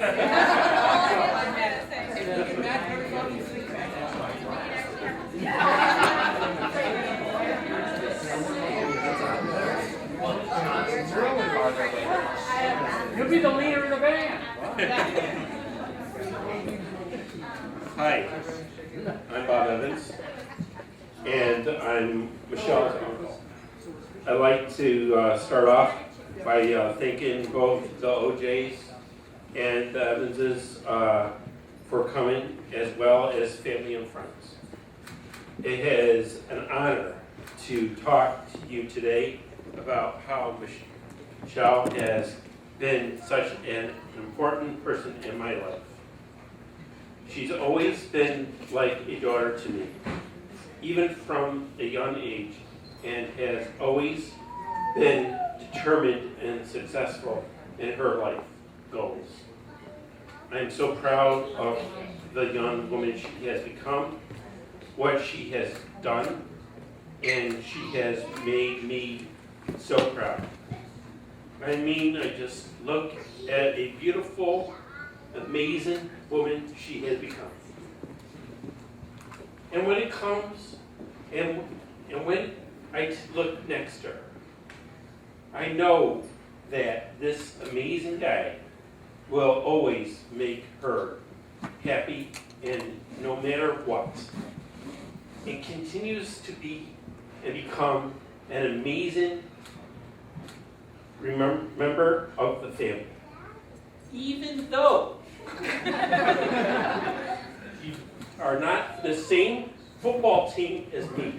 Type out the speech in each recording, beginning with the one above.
You'll be the leader of the band. Hi, I'm Bob Evans, and I'm Michelle's uncle. I'd like to start off by thanking both the OJs and the Evanses for coming, as well as family and friends. It is an honor to talk to you today about how Michelle has been such an important person in my life. She's always been like a daughter to me, even from a young age, and has always been determined and successful in her life goals. I am so proud of the young woman she has become, what she has done, and she has made me so proud. I mean, I just look at a beautiful, amazing woman she has become. And when it comes, and when I look next to her, I know that this amazing guy will always make her happy, and no matter what, it continues to be and become an amazing member of the family. Even though you are not the same football team as me.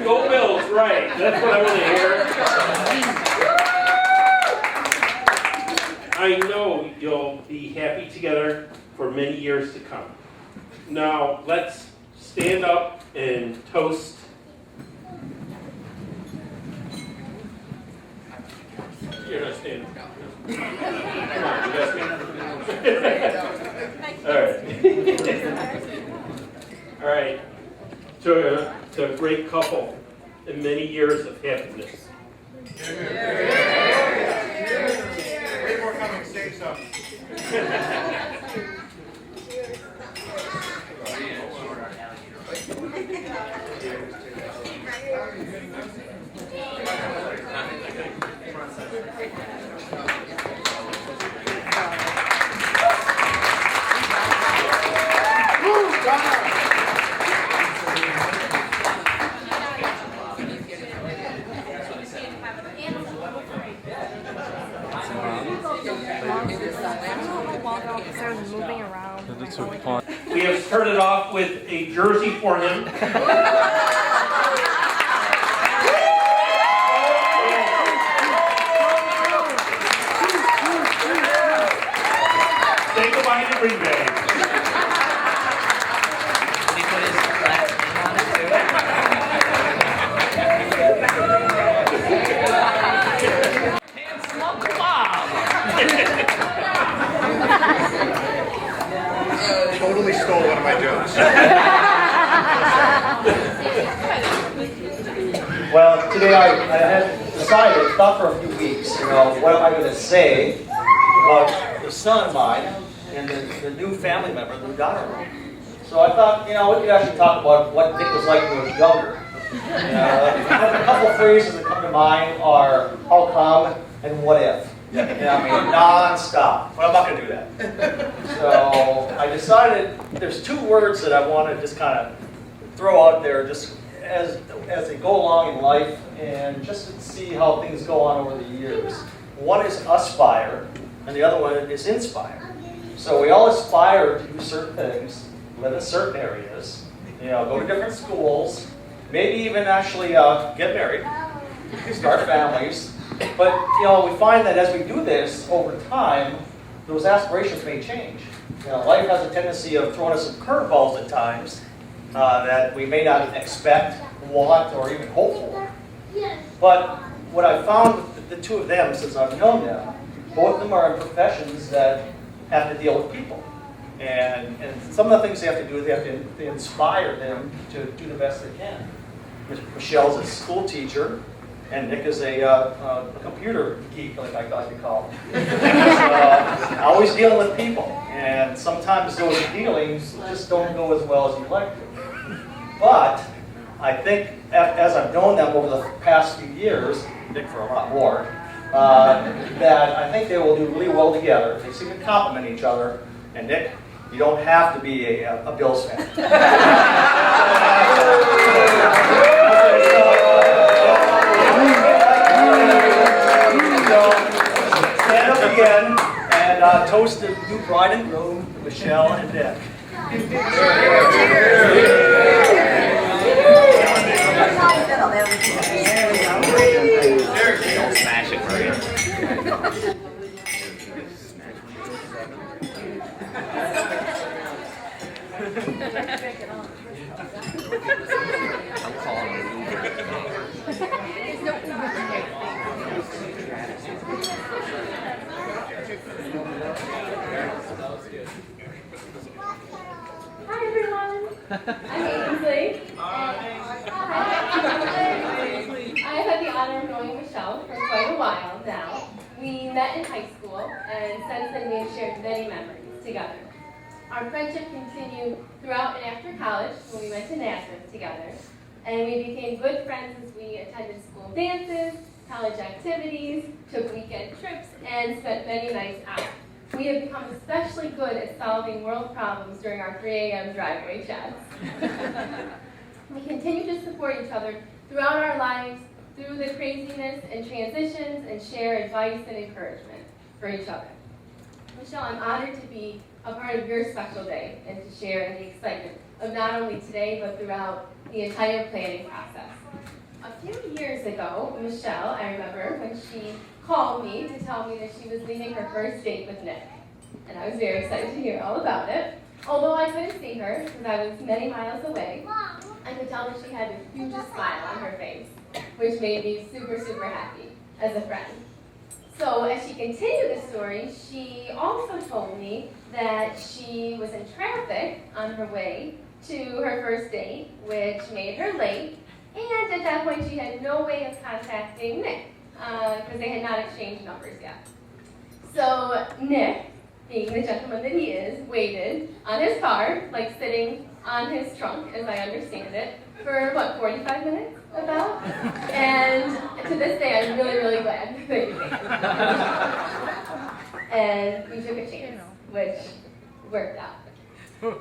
Go Bills, right. That's what I want to hear. I know you'll be happy together for many years to come. Now, let's stand up and toast. You're not standing. Come on, you guys stand. All right. All right. To a great couple and many years of happiness. Way more coming, stage stuff. We have started off with a jersey for him. Say goodbye to Green Bay. Did he put his last name on it too? And Slump Bob! Totally stole one of my jokes. Well, today I had decided, thought for a few weeks, what am I going to say about the son of mine and the new family member, the new daughter. So I thought, we could actually talk about what Nick was like when he was younger. A couple phrases that come to mind are how come and what if. Non-stop. But I'm not going to do that. So I decided there's two words that I want to just kind of throw out there just as they go along in life and just to see how things go on over the years. One is aspire and the other one is inspire. So we all aspire to do certain things, live in certain areas, go to different schools, maybe even actually get married, start families. But we find that as we do this over time, those aspirations may change. Life has a tendency of throwing us some curveballs at times that we may not expect, want, or even hope for. But what I've found with the two of them, since I've known them, both of them are in professions that have to deal with people. And some of the things they have to do is they have to inspire them to do the best they can. Michelle's a school teacher, And Nick is a computer geek, like I like to call him. Always dealing with people, and sometimes those dealings just don't go as well as you'd like to. But I think as I've known them over the past few years, Nick for a lot more, that I think they will do really well together. They seem to complement each other. And Nick, you don't have to be a Bills fan. So, stand up again and toast the new bride and groom, Michelle and Nick. Don't smash it, Maria. I'm calling it Hi everyone, I'm Aynsley. I've had the honor of knowing Michelle for quite a while now. We met in high school, and since then we have shared many memories together. Our friendship continued throughout and after college when we went to Nazareth together, and we became good friends as we attended school dances, college activities, took weekend trips, and spent many nights out. We have become especially good at solving world problems during our 3 a.m. driveway chats. We continue to support each other throughout our lives, through the craziness and transitions, and share advice and encouragement for each other. Michelle, I'm honored to be a part of your special day and to share in the excitement of not only today, but throughout the entire planning process. A few years ago, Michelle, I remember when she called me to tell me that she was leaving her first date with Nick. And I was very excited to hear all about it. Although I couldn't see her because I was many miles away, I could tell that she had the hugest smile on her face, which made me super, super happy as a friend. So as she continued the story, she also told me that she was in traffic on her way to her first date, which made her late, and at that point she had no way of contacting Nick, because they had not exchanged numbers yet. So Nick, being the gentleman that he is, waited on his car, like sitting on his trunk, as I understand it, for what, 45 minutes about? And to this day, I'm really, really glad that you came. And we took a chance, which worked out.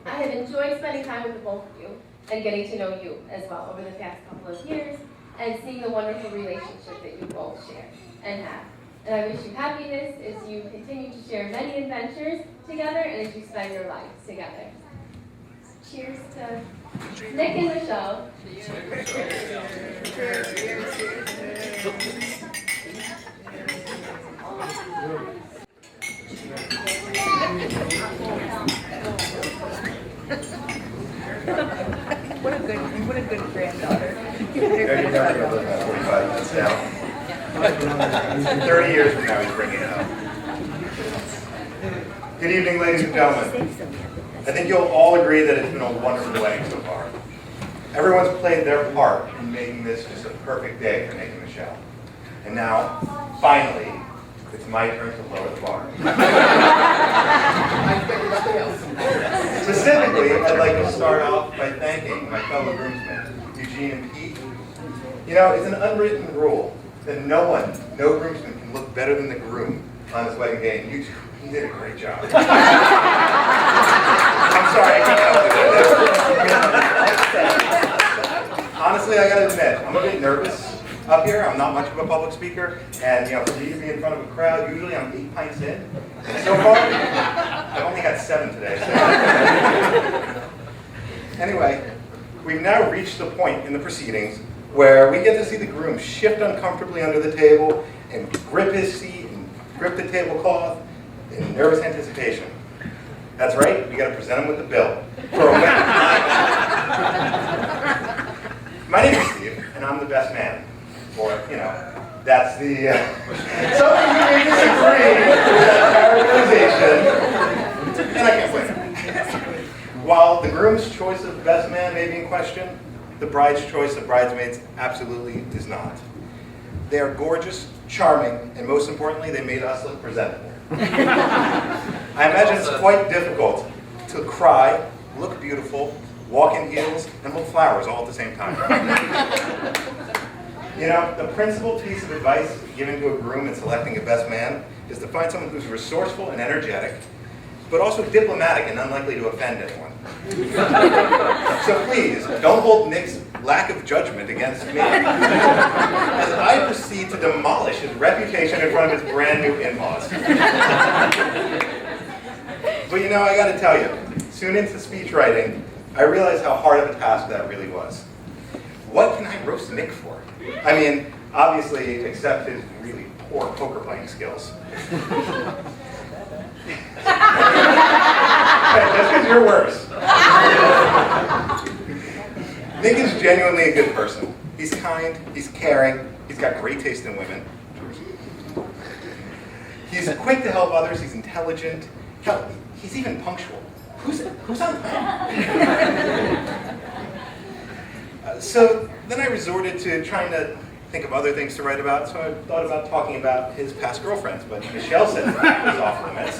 I have enjoyed spending time with the both of you and getting to know you as well over the past couple of years and seeing the wonderful relationship that you both share and have. And I wish you happiness as you continue to share many adventures together and as you spend your lives together. Cheers to Nick and Michelle. What a good granddaughter. You're never gonna live that 45 minutes now. 30 years from now, he's bringing it up. Good evening, ladies and gentlemen. I think you'll all agree that it's been a wonderful wedding so far. Everyone's played their part in making this just a perfect day for Nick and Michelle. And now, finally, it's my turn to lower the bar. Specifically, I'd like to start off by thanking my fellow groomsmen, Eugene and Pete. You know, it's an unwritten rule that no groomsman can look better than the groom on his wedding day, and you two, you did a great job. I'm sorry, I can't help it. Honestly, I gotta admit, I'm a bit nervous up here. I'm not much of a public speaker, and for me to be in front of a crowd, usually I'm 8 pints in. And so far, I've only had 7 today. So. Anyway, we've now reached the point in the proceedings where we get to see the groom shift uncomfortably under the table and grip his seat and grip the tablecloth in nervous anticipation. That's right, we got to present him with the bill for a wedding. My name is Steve, and I'm the best man. Or, that's the, some of you may disagree with that characterization, and I can't blame him. While the groom's choice of best man may be in question, the bride's choice of bridesmaids absolutely does not. They are gorgeous, charming, and most importantly, they made us look presentable. I imagine it's quite difficult to cry, look beautiful, walk in heels, and hold flowers all at the same time. You know, the principal piece of advice given to a groom in selecting a best man is to find someone who's resourceful and energetic, but also diplomatic and unlikely to offend anyone. So please, don't hold Nick's lack of judgment against me as I proceed to demolish his reputation in front of his brand new in-laws. But you know, I gotta tell you, soon into speech writing, I realized how hard of a task that really was. What can I roast Nick for? I mean, obviously, except his really poor poker playing skills. Just because you're worse. Nick is genuinely a good person. He's kind, he's caring, he's got great taste in women. He's quick to help others, he's intelligent. Hell, he's even punctual. Who's on time? So then I resorted to trying to think of other things to write about, so I thought about talking about his past girlfriends, but Michelle said that was off limits.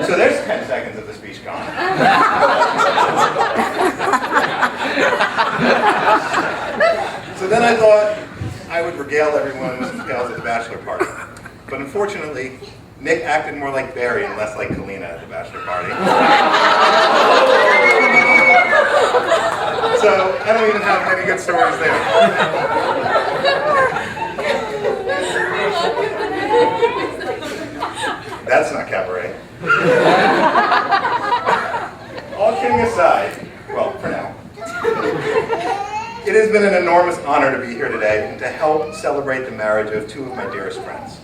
So there's 10 seconds of the speech gone. So then I thought I would regale everyone with some tales at the bachelor party. But unfortunately, Nick acted more like Barry and less like Kalina at the bachelor party. So I don't even have many good stories there. That's not cabaret. All kidding aside, well, for now, it has been an enormous honor to be here today and to help celebrate the marriage of two of my dearest friends.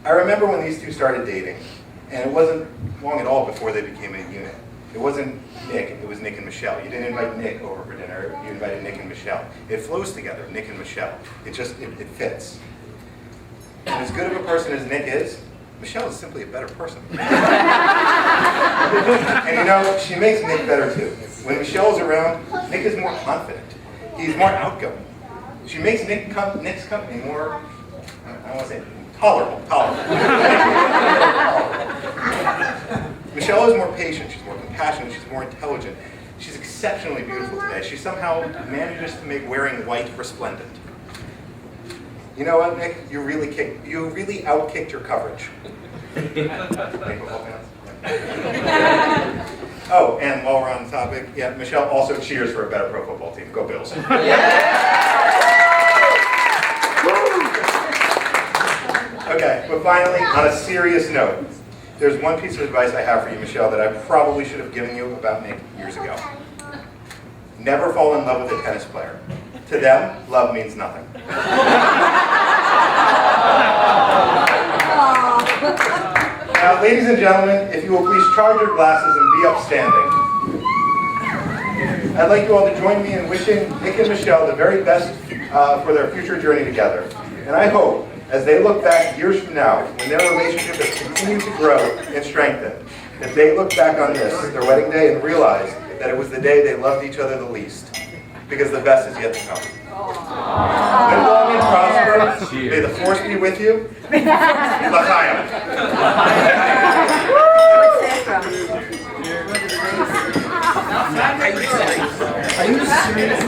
I remember when these two started dating, and it wasn't long at all before they became a unit. It wasn't Nick, it was Nick and Michelle. You didn't invite Nick over for dinner, you invited Nick and Michelle. It flows together, Nick and Michelle. It fits. And as good of a person as Nick is, Michelle is simply a better person. And you know, she makes Nick better too. When Michelle's around, Nick is more confident. He's more outgoing. She makes Nick's company more, I don't want to say, tolerable. Michelle is more patient, she's more compassionate, she's more intelligent. She's exceptionally beautiful today. She somehow manages to make wearing white resplendent. You know what, Nick? You really outkicked your coverage. Oh, and while we're on the topic, yeah, Michelle also cheers for a better pro football team. Go Bills. Okay, but finally, on a serious note, there's one piece of advice I have for you, Michelle, that I probably should have given you about Nick years ago. Never fall in love with a tennis player. To them, love means nothing. Now, ladies and gentlemen, if you will please charge your glasses and be upstanding. I'd like you all to join me in wishing Nick and Michelle the very best for their future journey together. And I hope, as they look back years from now, when their relationship has continued to grow and strengthen, that they look back on this, their wedding day, and realize that it was the day they loved each other the least, because the best is yet to come. Live long and prosper. May the force be with you. L'chaim. Are you serious?